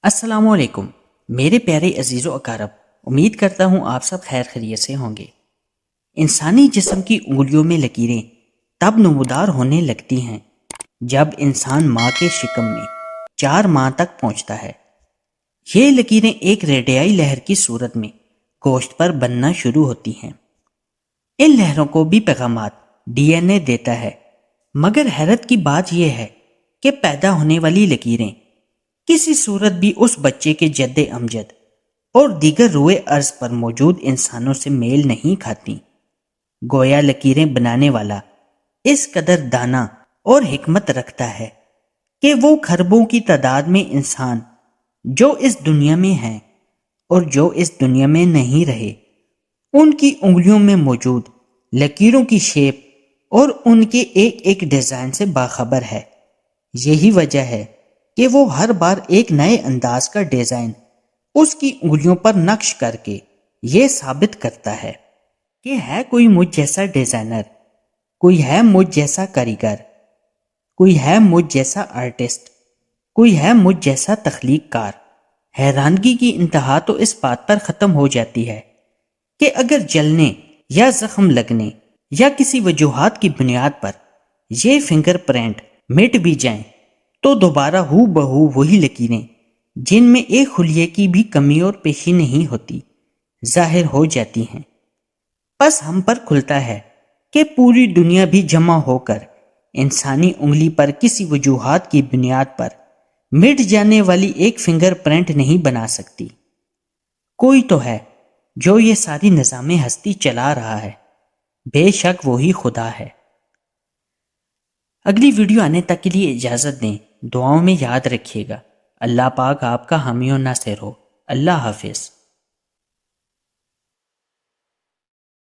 السلام علیکم میرے پیارے عزیز و اقارب، امید کرتا ہوں آپ سب خیر خیریت سے ہوں گے۔ انسانی جسم کی انگلیوں میں لکیریں تب نمودار ہونے لگتی ہیں جب انسان ماں کے شکم میں 4 ماہ تک پہنچتا ہے۔ یہ لکیریں ایک ریڈیائی لہر کی صورت میں گوشت پر بننا شروع ہوتی ہیں۔ ان لہروں کو بھی پیغامات ڈی این اے دیتا ہے، مگر حیرت کی بات یہ ہے کہ پیدا ہونے والی لکیریں کسی صورت بھی اس بچے کے جد امجد اور دیگر روئے ارض پر موجود انسانوں سے میل نہیں کھاتی۔ گویا لکیریں بنانے والا اس قدر دانا اور حکمت رکھتا ہے کہ وہ کھربوں کی تعداد میں انسان جو اس دنیا میں ہیں اور جو اس دنیا میں نہیں رہے، ان کی انگلیوں میں موجود لکیروں کی شیپ اور ان کے ایک ایک ڈیزائن سے باخبر ہے۔ یہی وجہ ہے کہ وہ ہر بار ایک نئے انداز کا ڈیزائن اس کی انگلیوں پر نقش کر کے یہ ثابت کرتا ہے کہ ہے کوئی مجھ جیسا ڈیزائنر، کوئی ہے مجھ جیسا کاریگر، کوئی ہے مجھ جیسا آرٹسٹ، کوئی ہے مجھ جیسا تخلیق کار۔ حیرانگی کی انتہا تو اس بات پر ختم ہو جاتی ہے کہ اگر جلنے یا زخم لگنے یا کسی وجوہات کی بنیاد پر یہ فنگر پرنٹ مٹ بھی جائیں تو دوبارہ ہو بہو وہی لکیریں جن میں ایک خلیے کی بھی کمی اور پیشی نہیں ہوتی ظاہر ہو جاتی ہیں۔ بس ہم پر کھلتا ہے کہ پوری دنیا بھی جمع ہو کر انسانی انگلی پر کسی وجوہات کی بنیاد پر مٹ جانے والی ایک فنگر پرنٹ نہیں بنا سکتی۔ کوئی تو ہے جو یہ ساری نظام ہستی چلا رہا ہے، بے شک وہی خدا ہے۔ اگلی ویڈیو آنے تک کے لیے اجازت دیں، دعاؤں میں یاد رکھیے گا۔ اللہ پاک آپ کا حامی و ناصر ہو۔ اللہ حافظ۔